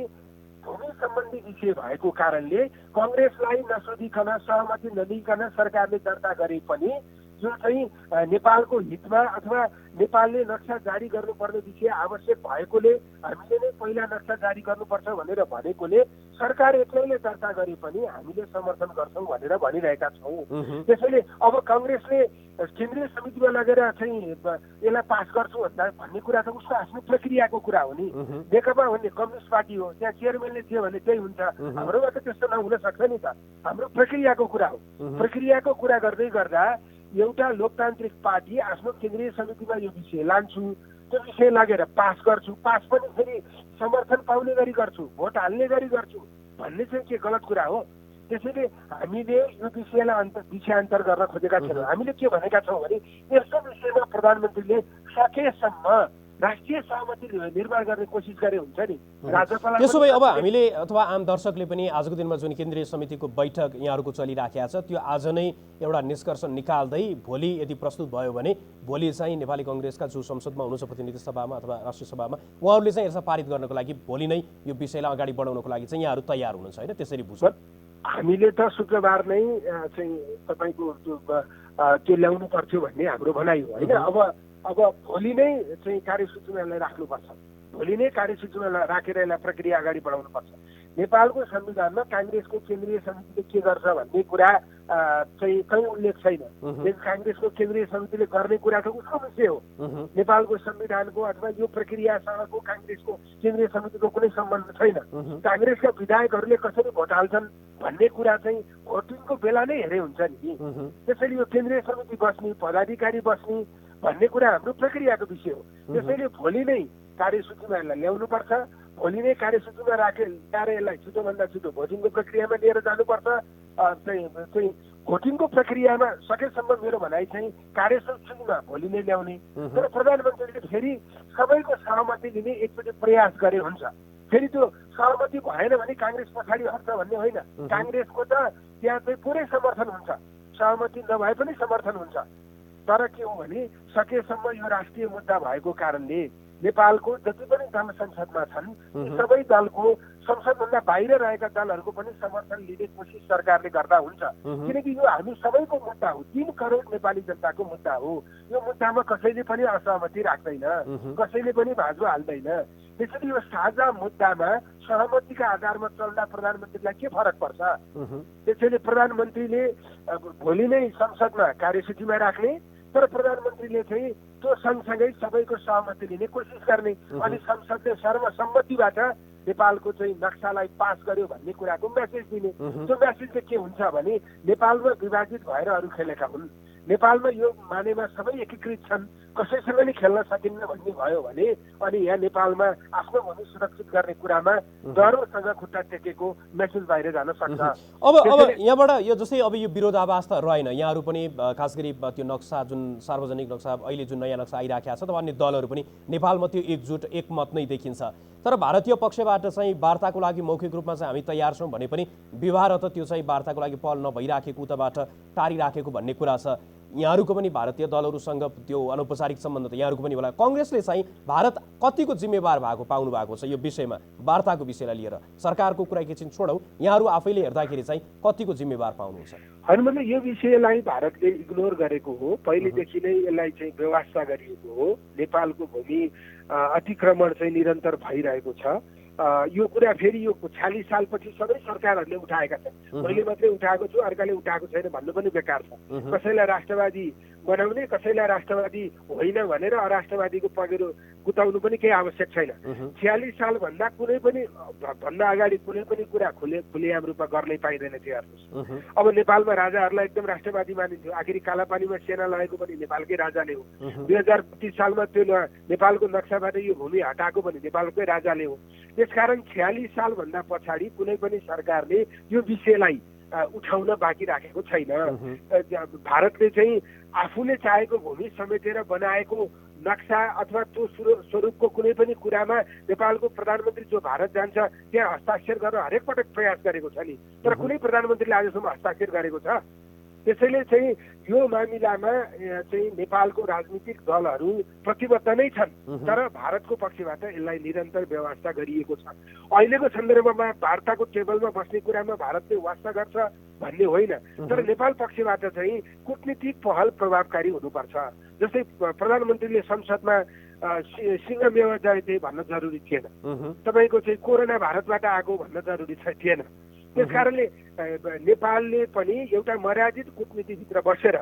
भूमि सम्बन्धी विषय भएको कारणले कङ्ग्रेसलाई नसोधिकन, सहमति नलिकन सरकारले दर्ता गरे पनि यो चाहिँ नेपालको हितमा अथवा नेपालले नक्सा जारी गर्नुपर्ने विषय आवश्यक भएकोले हामीले नै पहिला नक्सा जारी गर्नुपर्छ भनेर भनेकोले सरकार एक्लैले दर्ता गरे पनि हामीले समर्थन गर्छौँ भनेर भनिरहेका छौँ। त्यसैले अब कङ्ग्रेसले केन्द्रीय समितिमा लगेर चाहिँ यसलाई पास गर्छु भन्ने कुरा त उसको आफ्नो प्रक्रियाको कुरा हो नि। नेकपा भन्ने कम्युनिस्ट पार्टी हो, त्यहाँ चेयरम्यानले जे भने त्यही हुन्छ। हाम्रोमा त त्यस्तो नहुन सक्छ नि त। हाम्रो प्रक्रियाको कुरा हो। प्रक्रियाको कुरा गर्दै गर्दा एउटा लोकतान्त्रिक पार्टी आफ्नो केन्द्रीय समितिमा यो विषय लान्छु, त्यो विषय लगेर पास गर्छु, पास पनि फेरि समर्थन पाउने गरी गर्छु, भोट हाल्ने गरी गर्छु भन्ने चाहिँ के गलत कुरा हो? त्यसैले हामीले यो विषयलाई विषयान्तर गर्न खोजेका छैनौँ। हामीले के भनेका छौँ भने यस्तो विषयमा प्रधानमन्त्रीले सकेसम्म राष्ट्रिय सहमति निर्माण गर्ने कोसिस गरे हुन्छ नि। राज्यपाल त्यसो भए अब हामीले अथवा आम दर्शकले पनि आजको दिनमा जुन केन्द्रीय समितिको बैठक यहाँहरूको चलिराखेको छ त्यो आज नै एउटा निष्कर्ष निकाल्दै भोलि यदि प्रस्तुत भयो भने भोलि चाहिँ नेपाली कङ्ग्रेसका जो संसदमा हुनुहुन्छ प्रतिनिधि सभामा अथवा राष्ट्रिय सभामा उहाँहरूले चाहिँ यसलाई पारित गर्नको लागि भोलि नै यो विषयलाई अगाडि बढाउनको लागि चाहिँ यहाँहरू तयार हुनुहुन्छ होइन? त्यसरी बुझ्नु हामीले त शुक्रबार नै चाहिँ तपाईँको त्यो ल्याउनु पर्थ्यो भन्ने हाम्रो भनाइ हो होइन। अब भोलि नै चाहिँ कार्यसूचीमा यसलाई राख्नुपर्छ, भोलि नै कार्यसूचीमा राखेर यसलाई प्रक्रिया अगाडि बढाउनुपर्छ। नेपालको संविधानमा काङ्ग्रेसको केन्द्रीय समितिले के गर्छ भन्ने कुरा चाहिँ कहीँ उल्लेख छैन। काङ्ग्रेसको केन्द्रीय समितिले गर्ने कुरा त उसको विषय हो। नेपालको संविधानको अथवा यो प्रक्रियासँगको काङ्ग्रेसको केन्द्रीय समितिको कुनै सम्बन्ध छैन। काङ्ग्रेसका विधायकहरूले कसरी भोट हाल्छन् भन्ने कुरा चाहिँ भोटिङको बेला नै हेरे हुन्छ नि। त्यसैले यो केन्द्रीय समिति बस्ने, पदाधिकारी बस्ने भन्ने कुरा हाम्रो प्रक्रियाको विषय हो। त्यसैले भोलि नै कार्यसूचीमा यसलाई ल्याउनुपर्छ, भोलि नै कार्यसूचीमा ल्याएर यसलाई छिटोभन्दा छिटो भोटिङको प्रक्रियामा लिएर जानुपर्छ। चाहिँ भोटिङको प्रक्रियामा सकेसम्म मेरो भनाइ चाहिँ कार्यसूचीमा भोलि नै ल्याउने। तर प्रधानमन्त्रीले फेरि सबैको सहमति लिने एकचोटि प्रयास गरे हुन्छ। फेरि त्यो सहमति भएन भने काङ्ग्रेस पछाडि हट्छ भन्ने होइन। काङ्ग्रेसको त त्यहाँ चाहिँ पुरै समर्थन हुन्छ, सहमति नभए पनि समर्थन हुन्छ। तर के हो भने सकेसम्म यो राष्ट्रिय मुद्दा भएको कारणले नेपालको जति पनि दल संसदमा छन् ती सबै दलको संसदभन्दा बाहिर रहेका दलहरूको पनि समर्थन लिने कोसिस सरकारले गर्दा हुन्छ। किनकि यो हामी सबैको मुद्दा हो, 3 करोड नेपाली जनताको मुद्दा हो। यो मुद्दामा कसैले पनि असहमति राख्दैन, कसैले पनि भाँजो हाल्दैन। त्यसैले यो साझा मुद्दामा सहमतिका आधारमा चल्दा प्रधानमन्त्रीलाई के फरक पर्छ? त्यसैले प्रधानमन्त्रीले भोलि नै संसदमा कार्यसूचीमा राख्ने, तर प्रधानमन्त्रीले चाहिँ त्यो सँगसँगै सबैको सहमति लिने कोसिस गर्ने अनि संसदले सर्वसम्मतिबाट नेपालको चाहिँ नक्सालाई पास गर्यो भन्ने कुराको मेसेज दिने। त्यो मेसेज चाहिँ के हुन्छ भने नेपालमा विभाजित भएर अरू खेलेका हुन्, नेपालमा यो मानेमा सबै एकीकृत छन्, कसैसँग नि खेल्न सकिन्न भन्ने भयो भने अनि यहाँ नेपालमा आफ्नो भूमि सुरक्षित गर्ने कुरामा डरसँग खुट्टा टेकेको मेसेज बाहिर जान सक्छ। अब यहाँबाट यो जस्तै अब यो विरोधाभास त रहेन, यहाँहरू पनि खास गरी त्यो नक्सा जुन सार्वजनिक नक्सा अहिले जुन नयाँ नक्सा आइराखेको छ त अन्य दलहरू पनि नेपालमा त्यो एकजुट एकमत नै देखिन्छ। तर भारतीय पक्षबाट चाहिँ वार्ताको लागि मौखिक रूपमा चाहिँ हामी तयार छौँ भने पनि व्यवहार त त्यो चाहिँ वार्ताको लागि पहल नभइराखेको उताबाट टारिराखेको भन्ने कुरा छ। यहाँहरूको पनि भारतीय दलहरूसँग त्यो अनौपचारिक सम्बन्ध त यहाँहरूको पनि होला। कङ्ग्रेसले चाहिँ भारत कतिको जिम्मेवार पाउनु भएको छ यो विषयमा, वार्ताको विषयलाई लिएर? सरकारको कुरा एकैछिन छोडौँ, यहाँहरू आफैले हेर्दाखेरि चाहिँ कतिको जिम्मेवार पाउनुहुन्छ? होइन, मतलब यो विषयलाई भारतले इग्नोर गरेको हो, पहिलेदेखि नै यसलाई चाहिँ व्यवस्था गरिएको हो। नेपालको भूमि अतिक्रमण चाहिँ निरन्तर भइरहेको छ। यो कुरा फेरि यो 46 सालपछि सबै सरकारहरूले उठाएका छन्। मैले मात्रै उठाएको छु, अर्काले उठाएको छैन भन्नु पनि बेकार छ। कसैलाई राष्ट्रवादी बनाउने, कसैलाई राष्ट्रवादी होइन भनेर अराष्ट्रवादीको पगेरो गुताउनु पनि केही आवश्यक छैन। 46 सालभन्दा कुनै पनि भन्दा अगाडि कुनै पनि कुरा खुलेआम रूपमा गर्नै पाइँदैन थियो। हेर्नुहोस्, अब नेपालमा राजाहरूलाई एकदम राष्ट्रवादी मानिन्थ्यो, आखिरी कालापानीमा सेना लगेको पनि नेपालकै राजाले हो। 2025 सालमा त्यो नेपालको नक्साबाट यो भूमि हटाएको पनि नेपालकै राजाले हो। त्यसकारण 46 सालभन्दा पछाडि कुनै पनि सरकारले यो विषयलाई उठाउन बाँकी राखेको छैन। भारतले चाहिँ आफूले चाहेको भूमि समेटेर बनाएको नक्सा अथवा त्यो स्वरूपको कुनै पनि कुरामा नेपालको प्रधानमन्त्री जो भारत जान्छ त्यहाँ हस्ताक्षर गर्न हरेक पटक प्रयास गरेको छ नि, तर कुनै प्रधानमन्त्रीले आजसम्म हस्ताक्षर गरेको छ? त्यसैले चाहिँ यो मामिलामा चाहिँ नेपालको राजनीतिक दलहरू प्रतिबद्ध नै छन्, तर भारतको पक्षबाट यसलाई निरन्तर व्यवस्था गरिएको छ। अहिलेको सन्दर्भमा वार्ताको टेबलमा बस्ने कुरामा भारतले वास्ता गर्छ भन्ने होइन, तर नेपाल पक्षबाट चाहिँ कूटनीतिक पहल प्रभावकारी हुनुपर्छ। जस्तै प्रधानमन्त्रीले संसदमा सिंहमेव जयते भन्न जरुरी थिएन, तपाईँको चाहिँ कोरोना भारतबाट आएको भन्न जरुरी थिएन। त्यसकारणले नेपालले पनि एउटा मर्यादित कूटनीतिभित्र बसेर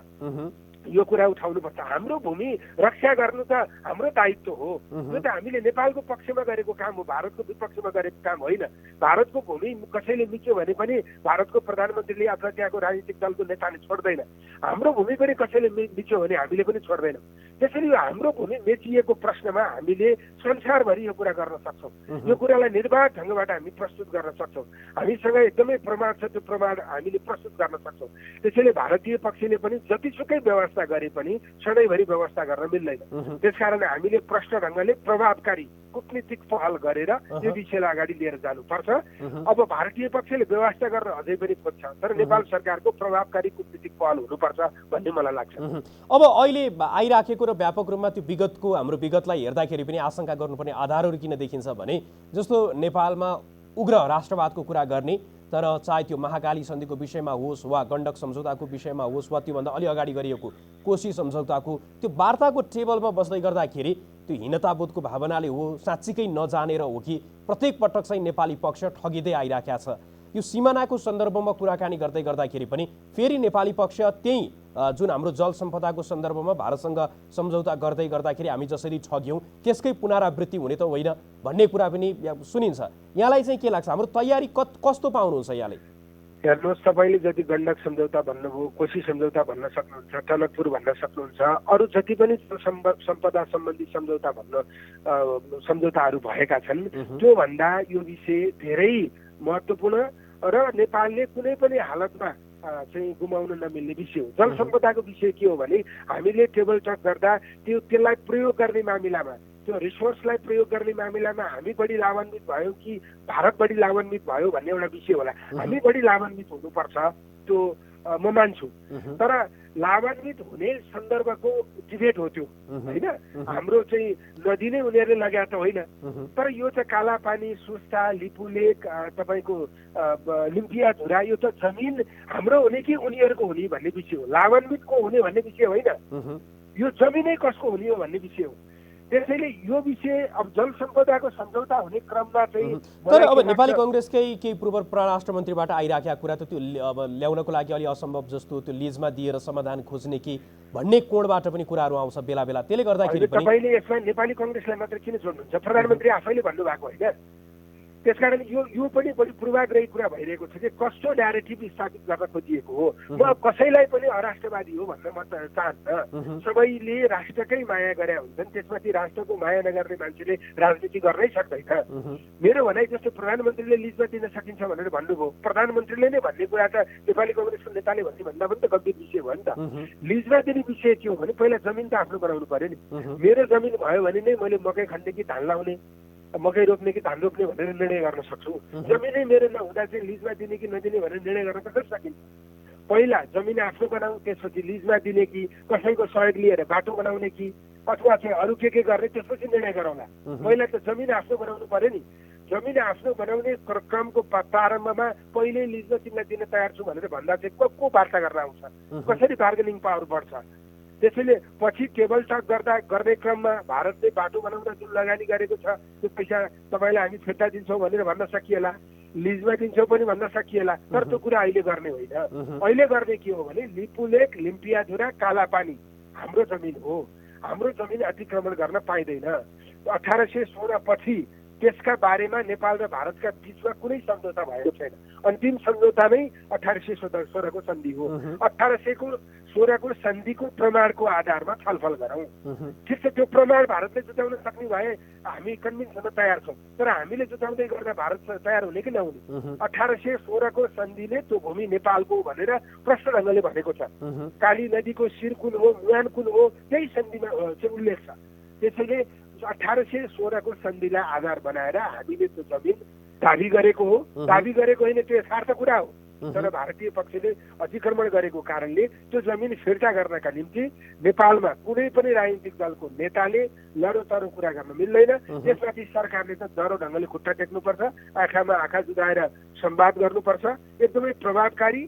यो कुरा उठाउनुपर्छ। हाम्रो भूमि रक्षा गर्नु त हाम्रो दायित्व हो, यो त हामीले नेपालको पक्षमा गरेको काम हो, भारतको विपक्षमा गरेको काम होइन। भारतको भूमि कसैले मिच्यो भने पनि भारतको प्रधानमन्त्रीले अथवा त्यहाँको राजनीतिक दलको नेताले छोड्दैन, हाम्रो भूमि पनि कसैले मिच्यो भने हामीले पनि छोड्दैनौँ। त्यसैले यो हाम्रो भूमि मेचिएको प्रश्नमा हामीले संसारभरि यो कुरा गर्न सक्छौँ, यो कुरालाई निर्वाध ढङ्गबाट हामी प्रस्तुत गर्न सक्छौँ। हामीसँग एकदमै प्रमाण छ, त्यो प्रमाण हामीले प्रस्तुत गर्न सक्छौँ। त्यसैले भारतीय पक्षले पनि जतिसुकै व्यवस्था गरे पनि सधैँभरि व्यवस्था गर्न मिल्दैन। त्यसकारण हामीले प्रश्न ढङ्गले प्रभावकारी कूटनीतिक पहल गरेर यो विषयलाई अगाडि लिएर जानुपर्छ। अब भारतीय पक्षले व्यवस्था गर्न अझै पनि खोज्छ, तर नेपाल सरकारको प्रभावकारी कूटनीतिक पहल हुनुपर्छ भन्ने मलाई लाग्छ। अब अहिले आइराखेको र व्यापक रूपमा त्यो विगतको हाम्रो विगतलाई हेर्दाखेरि पनि आशंका गर्नुपर्ने आधारहरू किन देखिन्छ भने जस्तो नेपालमा उग्र राष्ट्रवादको कुरा गर्ने, तर चाहे त्यो महाकाली सन्धिको विषयमा होस् वा गण्डक सम्झौताको विषयमा होस् वा त्योभन्दा अलि अगाडि गरिएको कोशी सम्झौताको त्यो वार्ताको टेबलमा बस्दै गर्दाखेरि त्यो हीनताबोधको भावनाले हो, साँच्चीकै नजानेर हो कि प्रत्येक पटक चाहिँ नेपाली पक्ष ठगिँदै आइराखेको छ? यो सिमानाको सन्दर्भमा कुराकानी गर्दै गर्दाखेरि पनि फेरि नेपाली पक्ष त्यही जुन हाम्रो जल सम्पदाको सन्दर्भमा भारतसँग सम्झौता गर्दै गर्दाखेरि हामी जसरी ठग्यौँ त्यसकै पुनरावृत्ति हुने त होइन भन्ने कुरा पनि सुनिन्छ। यहाँलाई चाहिँ के लाग्छ, हाम्रो तयारी कस्तो पाउनुहुन्छ यहाँले? हेर्नुहोस्, तपाईँले जति गण्डक सम्झौता भन्नुभयो, कोशी सम्झौता भन्न सक्नुहुन्छ, टनकपुर भन्न सक्नुहुन्छ, अरू जति पनि सम्पदा सम्बन्धी सम्झौताहरू भएका छन् त्योभन्दा यो विषय धेरै महत्त्वपूर्ण र नेपालले कुनै पनि हालतमा चाहिँ गुमाउन नमिल्ने विषय हो। जल सम्पदाको विषय के हो भने हामीले टेबल टक गर्दा त्यसलाई प्रयोग गर्ने मामिलामा त्यो रिसोर्सलाई प्रयोग गर्ने मामिलामा हामी बढी लाभान्वित भयो कि भारत बढी लाभान्वित भयो भन्ने एउटा विषय होला। हामी बढी लाभान्वित हुनुपर्छ, त्यो म मान्छु। तर लाभान्वित हुने सन्दर्भको डिबेट हो त्यो, होइन? हाम्रो चाहिँ नदी नै उनीहरूले लगाए त होइन। तर यो चाहिँ कालापानी, सुस्ता, लिपुलेक, तपाईँको लिम्पियाधुरा, यो त जमिन हाम्रो हुने कि उनीहरूको हुने भन्ने विषय हो। लाभान्वित को हुने भन्ने विषय होइन, यो जमिनै कसको हुने हो भन्ने विषय हो। त्यसैले यो विषय अब जल सम्पदाको सम्झौता हुने क्रममा चाहिँ तर अब नेपाली कङ्ग्रेसकै केही पूर्व परराष्ट्र मन्त्रीबाट आइराखेका कुरा त त्यो अब ल्याउनको लागि अलि असम्भव जस्तो, त्यो लिजमा दिएर समाधान खोज्ने कि भन्ने कोणबाट पनि कुराहरू आउँछ बेला बेला। त्यसले गर्दाखेरि पनि तपाईँले यसमा नेपाली कङ्ग्रेसलाई मात्र किन जोड्नुहुन्छ? प्रधानमन्त्री आफैले भन्नुभएको होइन? त्यसकारण यो पनि बढी पूर्वाग्रही कुरा भइरहेको छ कि कस्तो न्यारेटिभ स्थापित गर्न खोजिएको हो। म कसैलाई पनि अराष्ट्रवादी हो भन्न म चाहन्न। सबैले राष्ट्रकै माया गरे हुन्छन्, त्यसमाथि राष्ट्रको माया नगर्ने मान्छेले राजनीति गर्नै सक्दैन। मेरो भनाइ जस्तो प्रधानमन्त्रीले लिजमा दिन सकिन्छ भनेर भन्नुभयो, प्रधानमन्त्रीले नै भन्ने कुरा त नेपाली कङ्ग्रेसको नेताले भन्ने भन्दा पनि त गम्भीर विषय भयो नि त। लिजमा दिने विषय के हो भने पहिला जमिन त आफ्नो बनाउनु पर्यो नि। मेरो जमिन भयो भने नै मैले मकै खन्ने कि धान लाउने, मकै रोप्ने कि धान रोप्ने भनेर निर्णय गर्न सक्छु। जमिनै मेरो नहुँदा चाहिँ लिजमा दिने कि नदिने भनेर निर्णय गर्न त कसरी सकिन्छ? पहिला जमिन आफ्नो बनाऊ, त्यसपछि लिजमा दिने कि कसैको सहयोग लिएर बाटो बनाउने कि अथवा चाहिँ अरू के गर्ने, त्यसपछि निर्णय गरौँला। पहिला त जमिन आफ्नो बनाउनु पर्यो नि। जमिन आफ्नो बनाउने क्रमको प्रारम्भमा पहिल्यै लिजमा तिमीलाई दिन तयार छु भनेर भन्दा चाहिँ को वार्ता गर्न आउँछ? कसरी बार्गेनिङ पावर बढ्छ? त्यसैले पछि टेबल टक गर्ने क्रममा भारतले बाटो बनाउन जुन लगानी गरेको छ त्यो पैसा तपाईँलाई हामी फिर्ता दिन्छौँ भनेर भन्न सकिएला, लिजमा दिन्छौँ पनि भन्न सकिएला। तर त्यो कुरा अहिले गर्ने होइन। अहिले गर्ने के हो भने लिपुलेक, लिम्पियाधुरा, कालापानी हाम्रो जमिन हो। हाम्रो जमिन अतिक्रमण गर्न पाइँदैन। 1816 पछि त्यसका बारेमा नेपाल र भारतका बीचमा कुनै सम्झौता भएको छैन। अन्तिम सम्झौता नै 1816 को सन्धि हो। 1816 को सन्धिको प्रमाणको आधारमा छलफल गरौँ। ठिक छ, त्यो प्रमाण भारतले जुटाउन सक्ने भए हामी कन्भिन्स हुन तयार छौँ। तर हामीले जुटाउँदै गर्दा भारत तयार हुने कि नहुने? 1816 को सन्धिले त्यो भूमि नेपालको भनेर प्रष्ट ढङ्गले भनेको छ। काली नदीको शिर कुन हो, मुहान कुन हो, त्यही सन्धिमा उल्लेख छ। त्यसैले 1816 को सन्धिलाई आधार बनाएर हामीले त्यो जमिन दाबी गरेको हो। दाबी गरेको होइन, त्यो यथार्थ कुरा हो। तर भारतीय पक्षले अतिक्रमण गरेको कारणले त्यो जमिन फिर्ता गर्नका निम्ति नेपालमा कुनै पनि राजनीतिक दलको नेताले लडोतरो कुरा गर्न मिल्दैन। त्यसमाथि सरकारले त जरो ढङ्गले खुट्टा टेक्नुपर्छ, आँखामा आँखा जुदाएर संवाद गर्नुपर्छ, एकदमै प्रभावकारी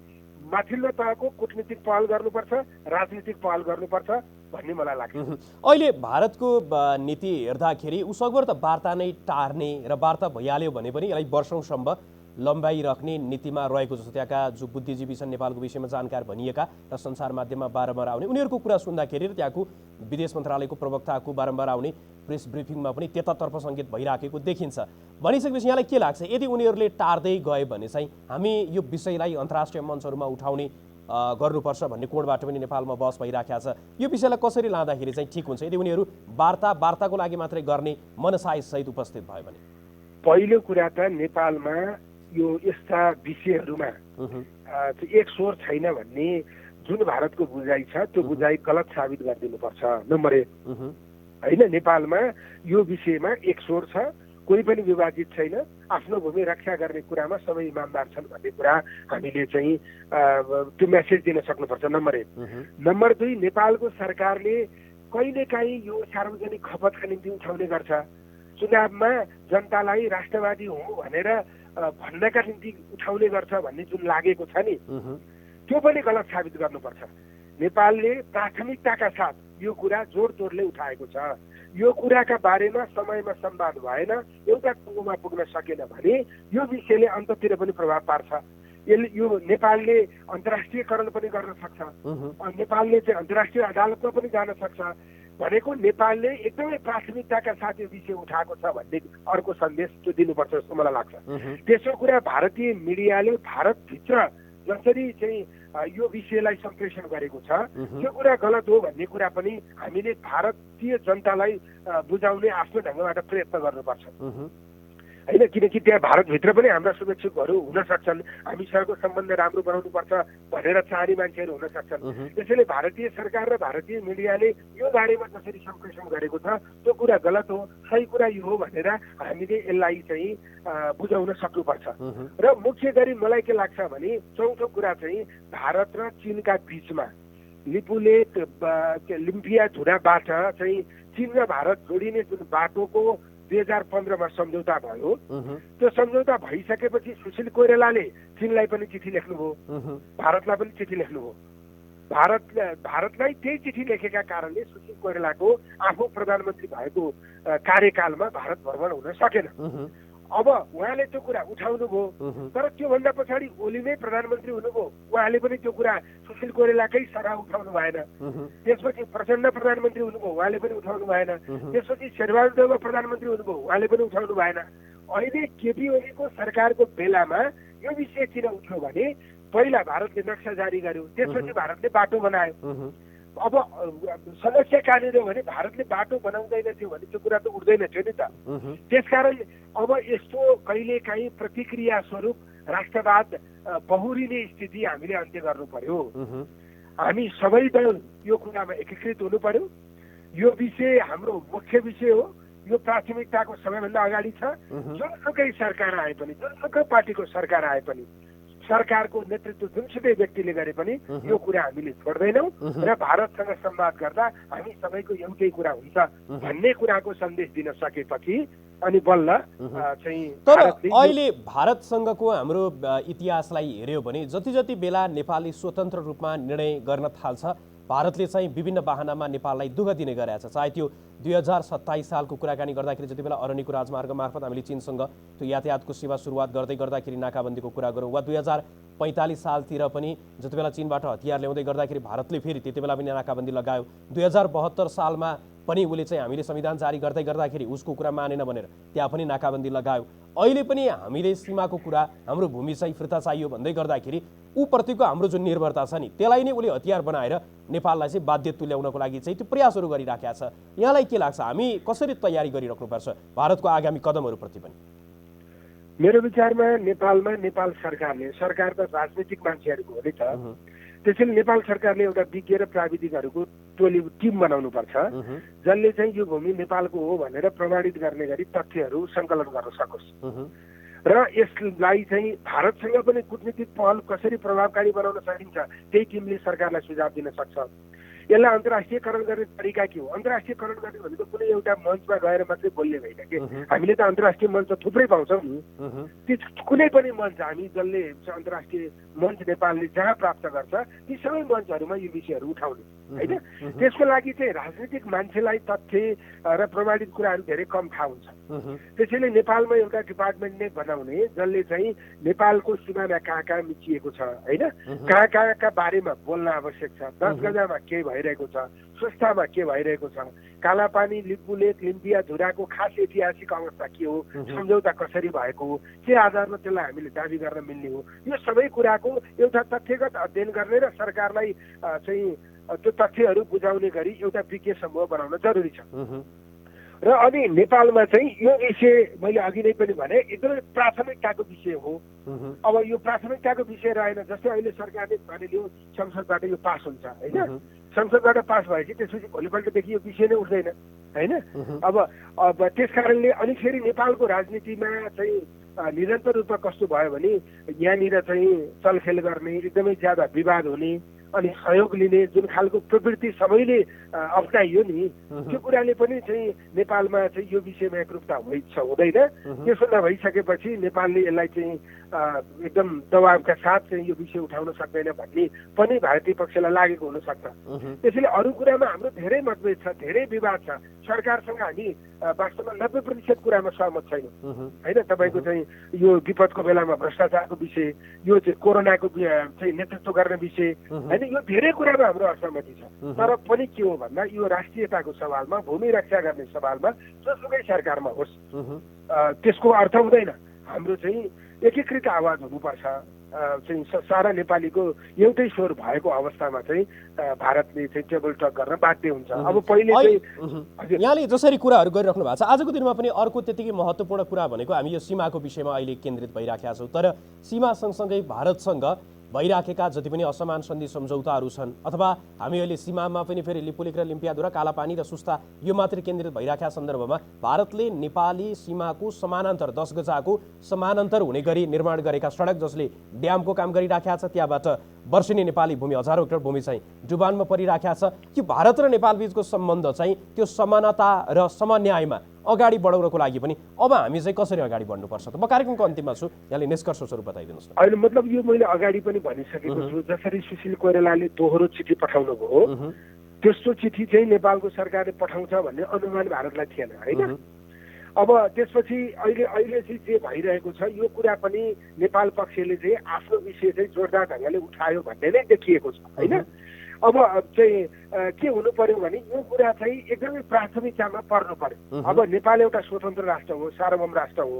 माथिल्लो तहको कूटनीतिक पहल गर्नुपर्छ, राजनीतिक पहल गर्नुपर्छ भन्ने मलाई लाग्छ। अहिले भारतको नीति हेर्दाखेरि उसकभर त वार्ता नै टार्ने र वार्ता भइहाल्यो भने पनि यसलाई वर्षौँसम्म लम्बाइराख्ने नीतिमा रहेको जस्तो त्यहाँका जो बुद्धिजीवी छन्, नेपालको विषयमा जानकार भनिएका र सञ्चार माध्यममा बारम्बार आउने, उनीहरूको कुरा सुन्दाखेरि र त्यहाँको विदेश मन्त्रालयको प्रवक्ताको बारम्बार आउने प्रेस ब्रिफिङमा पनि त्यतातर्फ सङ्केत भइराखेको देखिन्छ। भनिसकेपछि यहाँलाई के लाग्छ, यदि उनीहरूले टार्दै गए भने चाहिँ हामी यो विषयलाई अन्तर्राष्ट्रिय मञ्चहरूमा उठाउने गर्नुपर्छ भन्ने कोणबाट पनि नेपालमा बहस भइराखेको छ। यो विषयलाई कसरी लाँदाखेरि चाहिँ ठिक हुन्छ यदि उनीहरू वार्ताको लागि मात्रै गर्ने मनसायसहित उपस्थित भयो भने? पहिलो कुरा त नेपालमा यो यस्ता विषयहरूमा एक स्वर छैन भन्ने जुन भारतको बुझाइ छ त्यो बुझाइ गलत साबित गरिदिनुपर्छ। नम्बर 1 होइन, नेपालमा यो विषयमा एक स्वर छ, कोही पनि विभाजित छैन, आफ्नो भूमि रक्षा गर्ने कुरामा सबै इमानदार छन् भन्ने कुरा हामीले चाहिँ त्यो मेसेज दिन सक्नुपर्छ। नम्बर 1। नम्बर 2, नेपालको सरकारले कहिलेकाहीँ यो सार्वजनिक खपतका निम्ति उठाउने गर्छ। चुनावमा जनतालाई राष्ट्रवादी हुँ भनेर भन्नका निम्ति उठाउने गर्छ भन्ने जुन लागेको छ नि, त्यो पनि गलत साबित गर्नुपर्छ। नेपालले प्राथमिकताका साथ यो कुरा जोडतोडले उठाएको छ। यो कुराका बारेमा समयमा संवाद भएन, एउटा टुङ्गोमा पुग्न सकेन भने यो विषयले अन्ततिर पनि प्रभाव पार्छ। यो नेपालले अन्तर्राष्ट्रियकरण पनि गर्न सक्छ, नेपालले चाहिँ अन्तर्राष्ट्रिय अदालतमा पनि जान सक्छ भनेको नेपालले एकदमै प्राथमिकताका साथ यो विषय उठाएको छ भन्ने अर्को सन्देश त्यो दिनुपर्छ जस्तो मलाई लाग्छ। तेस्रो कुरा, भारतीय मिडियाले भारतभित्र जसरी चाहिँ यो विषयलाई सम्प्रेषण गरेको छ त्यो कुरा गलत हो भन्ने कुरा पनि हामीले भारतीय जनतालाई बुझाउने आफ्नो ढङ्गबाट प्रयत्न गर्नुपर्छ। होइन, किनकि त्यहाँ भारतभित्र पनि हाम्रा शुभेच्छुकहरू हुन सक्छन्, हामीसँगको सम्बन्ध राम्रो बनाउनुपर्छ भनेर चाहने मान्छेहरू हुन सक्छन्। त्यसैले भारतीय सरकार र भारतीय मिडियाले यो बारेमा जसरी सम्प्रेषण गरेको छ त्यो कुरा गलत हो, सही कुरा यो हो भनेर हामीले यसलाई चाहिँ बुझाउन सक्नुपर्छ। र मुख्य गरी मलाई के लाग्छ भने चौथो कुरा चाहिँ भारत र चीनका बीचमा लिपुलेक लिम्पिया धुराबाट चाहिँ चीन र भारत जोडिने जुन बाटोको 2015मा सम्झौता भयो, त्यो सम्झौता भइसकेपछि सुशील कोइरालाले चीनलाई पनि चिठी लेख्नुभयो, भारतलाई पनि चिठी लेख्नुभयो। भारतलाई त्यही चिठी लेखेका कारणले सुशील कोइरालाको आफू प्रधानमन्त्री भएको कार्यकालमा भारत भ्रमण हुन सकेन। अब उहाँले त्यो कुरा उठाउनु भयो, तर त्योभन्दा पछाडि ओली नै प्रधानमन्त्री हुनुभयो, उहाँले पनि त्यो कुरा सुशील कोइरालाकै सराह उठाउनु भएन। त्यसपछि प्रचण्ड प्रधानमन्त्री हुनुभयो, उहाँले पनि उठाउनु भएन। त्यसपछि शेरबहादुर प्रधानमन्त्री हुनुभयो, उहाँले पनि उठाउनु भएन। अहिले केपी ओलीको सरकारको बेलामा यो विषय किन उठ्यो भने पहिला भारतले नक्सा जारी गर्यो, त्यसपछि भारतले बाटो बनायो। अब समस्या कहाँनिर हो भने भारतले बाटो बनाउँदैन थियो भने त्यो कुरा त उठ्दैन थियो नि त। त्यसकारण अब यस्तो कहिलेकाहीँ प्रतिक्रिया स्वरूप राष्ट्रवाद बहुरिने स्थिति हामीले अन्त्य गर्नु पर्यो। हामी सबै दल यो कुरामा एकीकृत हुनु पर्यो। यो विषय हाम्रो मुख्य विषय हो, यो प्राथमिकताको सबैभन्दा अगाडि छ। जुनसुकै सरकार आए पनि, जुनसुकै पार्टीको सरकार आए पनि, सरकारको नेतृत्व जुनसुकै व्यक्तिले गरे पनि यो कुरा हामीले छोड्दैनौँ र भारतसँग संवाद गर्दा हामी सबैको एउटै कुरा हुन्छ भन्ने कुराको सन्देश दिन सकेपछि अनि बल्ल चाहिँ। तर अहिले भारतसँगको हाम्रो इतिहासलाई हेर्यो भने जति जति बेला नेपालले स्वतन्त्र रूपमा निर्णय गर्न थाल्छ, भारतले चाहिँ विभिन्न बाहनामा नेपाललाई दुःख दिने गरेछ। चाहे त्यो 2027 सालको कुराकानी गर्दाखेरि जति बेला अरण्यको राजमार्ग मार्फत हामीले चीनसँग त्यो यातायातको सेवा सुरुवात गर्दाखेरि नाकाबन्दीको कुरा गरौँ, वा 2045 सालतिर पनि जति बेला चीनबाट हतियार ल्याउँदै गर्दाखेरि भारतले फेरि त्यति बेला पनि नाकाबन्दी लगायो। 2072 सालमा पनि उसले चाहिँ हामीले संविधान जारी गर्दाखेरि उसको कुरा मानेन भनेर त्यहाँ पनि नाकाबन्दी लगायो। अहिले पनि हामीले सीमाको कुरा, हाम्रो भूमि चाहिँ फिर्ता चाहियो भन्दै गर्दाखेरि ऊप्रतिको हाम्रो जुन निर्भरता छ नि त्यसलाई नै उसले हतियार बनाएर नेपाललाई चाहिँ बाध्य तुल्याउनको लागि चाहिँ त्यो प्रयासहरू गरिराखेका छ। यहाँलाई के लाग्छ, हामी कसरी तयारी गरिराख्नुपर्छ भारतको आगामी कदमहरूप्रति पनि? मेरो विचारमा नेपालमा नेपाल सरकार त राजनीतिक मान्छेहरूको हो नि त, त्यसैले नेपाल सरकारले एउटा विज्ञ र प्राविधिकहरूको टिम बनाउनुपर्छ जसले चाहिँ यो भूमि नेपालको हो भनेर प्रमाणित गर्ने गरी तथ्यहरू सङ्कलन गर्न सकोस् र यसलाई चाहिँ भारतसँग पनि कूटनीतिक पहल कसरी प्रभावकारी बनाउन सकिन्छ त्यही टिमले सरकारलाई सुझाव दिन सक्छ। यसलाई अन्तर्राष्ट्रियकरण गर्ने तरिका के हो? अन्तर्राष्ट्रियकरण गर्ने भनेको कुनै एउटा मञ्चमा गएर मात्रै बोल्ने होइन कि, हामीले त अन्तर्राष्ट्रिय मञ्च थुप्रै पाउँछौँ नि। त्यो कुनै पनि मञ्च हामी जसले अन्तर्राष्ट्रिय मञ्च नेपालले जहाँ प्राप्त गर्छ ती सबै मञ्चहरूमा यो विषयहरू उठाउने होइन। त्यसको लागि चाहिँ राजनीतिक मान्छेलाई तथ्य र प्रमाणित कुराहरू धेरै कम थाहा हुन्छ। त्यसैले नेपालमा एउटा डिपार्टमेन्ट नै बनाउने जसले चाहिँ नेपालको सिमाना कहाँ कहाँ मिचिएको छ होइन, कहाँ कहाँका बारेमा बोल्न आवश्यक छ, 10 गजामा के भइरहेको छ, सुस्तामा के भइरहेको छ, कालापानी लिपुलेक लिम्पिया धुराको खास ऐतिहासिक अवस्था के हो, सम्झौता कसरी भएको हो, के आधारमा त्यसलाई हामीले दाबी गर्न मिल्ने हो, यो सबै कुराको एउटा तथ्यगत अध्ययन गर्ने र सरकारलाई चाहिँ त्यो तथ्यहरू बुझाउने गरी एउटा विज्ञ समूह बनाउन जरुरी छ। र अनि नेपालमा चाहिँ यो विषय मैले अघि नै पनि भने एकदमै प्राथमिकताको विषय हो। अब यो प्राथमिकताको विषय रहेन, जस्तै अहिले सरकारले मानिलियो संसदबाट यो पास हुन्छ होइन, संसदबाट पास भएपछि त्यसपछि भोलिपल्टदेखि यो विषय नै उठ्दैन होइन। अब त्यस कारणले अनि फेरि नेपालको राजनीतिमा चाहिँ निरन्तर रूपमा कस्तो भयो भने यहाँनिर चाहिँ चलखेल गर्ने, एकदमै ज्यादा विवाद हुने अनि सहयोग लिने जुन खालको प्रवृत्ति सबैले अप्नाइयो नि, त्यो कुराले पनि चाहिँ नेपालमा चाहिँ यो विषयमा एकरूपता हुँदैन। त्यसो नभइसकेपछि नेपालले यसलाई चाहिँ एकदम दबावका साथ चाहिँ यो विषय उठाउन सक्दैन भन्ने पनि भारतीय पक्षलाई लागेको हुनसक्छ। त्यसैले अरू कुरामा हाम्रो धेरै मतभेद छ, धेरै विवाद छ। सरकारसँग हामी वास्तवमा 90% कुरामा सहमत छैनौँ होइन। तपाईँको चाहिँ यो विपदको बेलामा भ्रष्टाचारको विषय, यो चाहिँ कोरोनाको चाहिँ नेतृत्व गर्ने विषय होइन, यो धेरै कुरामा हाम्रो असहमति छ। तर पनि के हो भन्दा यो राष्ट्रियताको सवालमा, भूमि रक्षा गर्ने सवालमा जोसुकै सरकारमा होस् त्यसको अर्थ हुँदैन हाम्रो चाहिँ एकीकृत आवाज हुनुपर्छ चाहिँ सारा नेपालीको एउटै स्वर भएको अवस्थामा चाहिँ भारतले चाहिँ टेबल टक गर्न बाध्य हुन्छ। अब पहिले चाहिँ यहाँले जसरी कुराहरू गरिराख्नु भएको छ, आजको दिनमा पनि अर्को त्यतिकै महत्त्वपूर्ण कुरा भनेको हामी यो सीमाको विषयमा अहिले केन्द्रित भइराखेका छौँ। तर सीमा सँगसँगै भारतसँग भइराखेका जति पनि असमान सन्धि सम्झौताहरू छन्, अथवा हामी अहिले सीमामा पनि फेरि लिपुलेक र लिम्पियाधुरा, कालापानी र सुस्ता यो मात्रै केन्द्रित भइराखेका सन्दर्भमा भारतले नेपाली सीमाको समानान्तर 10 गजाको समानान्तर हुने गरी निर्माण गरेका सडक, जसले ड्यामको काम गरिराखेका छ, त्यहाँबाट वर्षेनी नेपाली भूमि, हजारौँ हेक्टर भूमि चाहिँ डुबानमा परिराखेका छ। कि भारत र नेपाल बीचको सम्बन्ध चाहिँ त्यो समानता र समन्यायमा अगाडि बढाउनको लागि पनि अब हामी चाहिँ कसरी अगाडि बढ्नुपर्छ त? म कार्यक्रमको अन्तिममा छु, यहाँले निष्कर्ष स्वरूप बताइदिनुहोस् न। अहिले मतलब यो मैले अगाडि पनि भनिसकेको छु, जसरी सुशील कोइरालाले दोहोरो चिठी पठाउनु भयो त्यस्तो चिठी चाहिँ नेपालको सरकारले पठाउँछ भन्ने अनुमान भारतलाई थिएन होइन। अब त्यसपछि अहिले चाहिँ जे भइरहेको छ यो कुरा पनि नेपाल पक्षले चाहिँ आफ्नो विषय चाहिँ जोरदार ढङ्गले उठायो भन्ने नै देखिएको छ होइन। अब चाहिँ के हुनु पर्यो भने यो कुरा चाहिँ एकदमै प्राथमिकतामा पर्नु पर्यो। अब नेपाल एउटा स्वतन्त्र राष्ट्र हो, सार्वभौम राष्ट्र हो।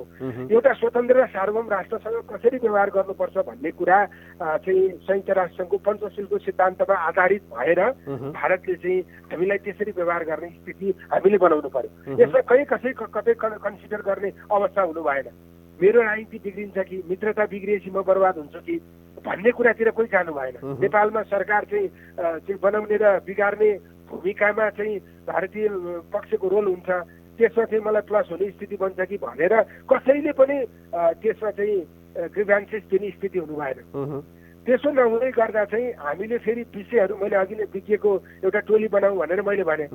एउटा स्वतन्त्र र सार्वभौम राष्ट्रसँग कसरी व्यवहार गर्नुपर्छ भन्ने कुरा चाहिँ संयुक्त राष्ट्रको पञ्चशीलको सिद्धान्तमा आधारित भएर भारतले चाहिँ हामीलाई त्यसरी व्यवहार गर्ने स्थिति हामीले बनाउनु पर्यो। यसमा कतै कन्सिडर गर्ने अवस्था हुनु भएन। मेरो राजनीति बिग्रिन्छ कि मित्रता बिग्रिएपछि म बर्बाद हुन्छु कि भन्ने कुरातिर कोही जानु भएन। नेपालमा सरकार चाहिँ बनाउने र बिगार्ने भूमिकामा चाहिँ भारतीय पक्षको रोल हुन्छ, त्यसमा चाहिँ मलाई प्लस हुने स्थिति बन्छ कि भनेर कसैले पनि त्यसमा चाहिँ ग्रिभ्यान्सेस दिने स्थिति हुनु भएन। त्यसो नहुँदै गर्दा चाहिँ हामीले फेरि विषयहरू मैले अघि नै विज्ञको एउटा टोली बनाऊ भनेर मैले भने।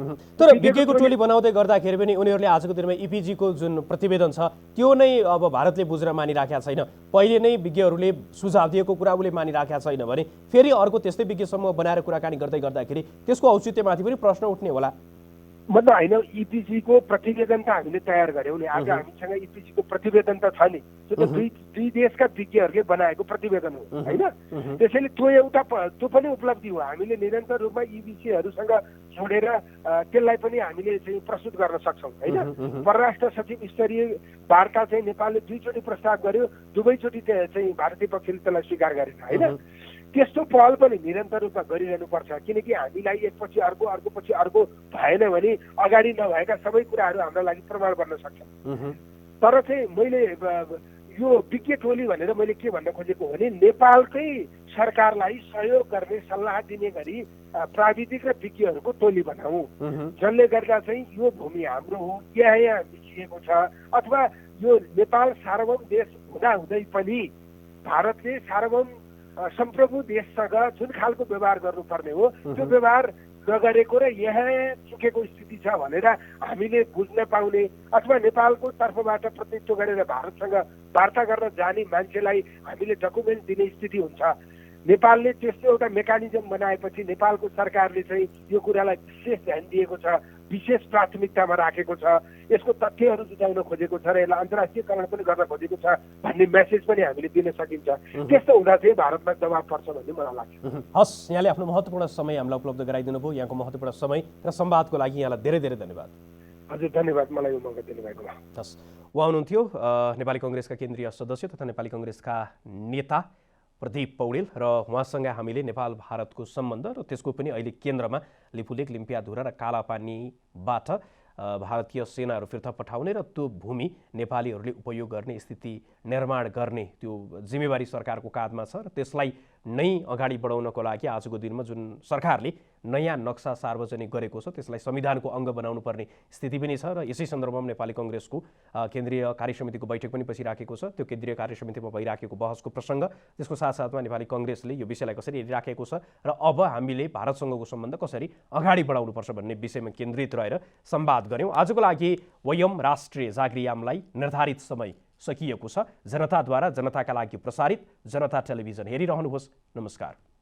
तर विज्ञको टोली बनाउँदै गर्दाखेरि पनि उनीहरूले आजको दिनमा इपिजीको जुन प्रतिवेदन छ त्यो नै अब भारतले बुझेर मानिराखेका छैन। पहिले नै विज्ञहरूले सुझाव दिएको कुरा उसले मानिराखेका छैन भने फेरि अर्को त्यस्तै विज्ञ समूह बनाएर कुराकानी गर्दै गर्दाखेरि त्यसको औचित्यमाथि पनि प्रश्न उठ्ने होला। मतलब होइन, इपिजीको प्रतिवेदन त हामीले तयार गऱ्यौँ नि। आज हामीसँग इपिजीको प्रतिवेदन त छ नि, त्यो त दुई देशका विज्ञहरूले बनाएको प्रतिवेदन हो होइन। त्यसैले त्यो पनि उपलब्धि हो। हामीले निरन्तर रूपमा यी विषयहरूसँग जोडेर त्यसलाई पनि हामीले चाहिँ प्रस्तुत गर्न सक्छौँ होइन। परराष्ट्र सचिव स्तरीय वार्ता चाहिँ नेपालले 2 चोटि प्रस्ताव गर्यो, दुवैचोटि चाहिँ भारतीय पक्षले त्यसलाई स्वीकार गरेन होइन। त्यस्तो पहल पनि निरन्तर रूपमा गरिरहनु पर्छ, किनकि हामीलाई एकपछि अर्को अर्कोपछि अर्को भएन भने अगाडि नभएका सबै कुराहरू हाम्रो लागि प्रमाण बन्न सक्छन्। तर चाहिँ मैले यो विज्ञ टोली भनेर मैले के भन्न खोजेको भने नेपालकै सरकारलाई सहयोग गर्ने सल्लाह दिने गरी प्राविधिक र विज्ञहरूको टोली बनाऊ, जसले गर्दा चाहिँ यो भूमि हाम्रो हो, यहाँ बिछिएको छ, अथवा यो नेपाल सार्वभौम देश हुँदाहुँदै पनि भारतले सार्वभौम सम्प्रभु देशसँग जुन खालको व्यवहार गर्नुपर्ने हो त्यो व्यवहार नगरेको र यहाँ चुकेको स्थिति छ भनेर हामीले बुझ्न पाउने, अथवा नेपालको तर्फबाट प्रतिनिधित्व गरेर भारतसँग वार्ता गर्न जाने मान्छेलाई हामीले डकुमेन्ट दिने स्थिति हुन्छ। नेपालले त्यस्तो एउटा मेकानिजम बनाएपछि नेपालको सरकारले चाहिँ यो कुरालाई विशेष ध्यान दिएको छ, विशेष प्राथमिकतामा राखेको छ, यसको तथ्यहरू जुटाउन खोजेको छ र यसलाई अन्तर्राष्ट्रियकरण पनि गर्न खोजेको छ भन्ने मेसेज पनि हामीले दिन सकिन्छ। त्यस्तो हुँदा चाहिँ भारतमा दबाब पर्छ भन्ने मलाई लाग्छ। हस्, यहाँले आफ्नो महत्त्वपूर्ण समय हामीलाई उपलब्ध गराइदिनु भयो। यहाँको महत्त्वपूर्ण समय र संवादको लागि यहाँलाई धेरै धेरै धन्यवाद। हजुर धन्यवाद, मलाई यो मौका दिनुभएको भयो। हस्, उहाँ हुनुहुन्थ्यो नेपाली कङ्ग्रेसका केन्द्रीय सदस्य तथा नेपाली कङ्ग्रेसका नेता प्रदीप पौडेल, र उहाँसँग हामीले नेपाल भारतको सम्बन्ध र त्यसको पनि अहिले केन्द्रमा लिपुलेक, लिम्पियाधुरा र कालापानीबाट भारतीय सेनाहरू फिर्ता पठाउने र त्यो भूमि नेपालीहरूले उपयोग गर्ने स्थिति निर्माण गर्ने त्यो जिम्मेवारी सरकारको काँधमा छ र त्यसलाई नै अगाडि बढाउनको लागि आजको दिनमा जुन सरकारले नयाँ नक्सा सार्वजनिक गरेको छ त्यसलाई संविधानको अङ्ग बनाउनु पर्ने स्थिति पनि छ। र यसै सन्दर्भमा नेपाली कङ्ग्रेसको केन्द्रीय कार्यसमितिको बैठक पनि बसिराखेको छ। त्यो केन्द्रीय कार्यसमितिमा भइराखेको बहसको प्रसङ्ग, त्यसको साथसाथमा नेपाली कङ्ग्रेसले यो विषयलाई कसरी हेरिराखेको छ र अब हामीले भारतसँगको सम्बन्ध कसरी अगाडि बढाउनुपर्छ भन्ने विषयमा केन्द्रित रहेर संवाद गऱ्यौँ। आजको लागि वयम राष्ट्रिय जागृयामलाई निर्धारित समय सकिएको छ। जनताद्वारा जनताका लागि प्रसारित जनता टेलिभिजन हेरिरहनुहोस्। नमस्कार।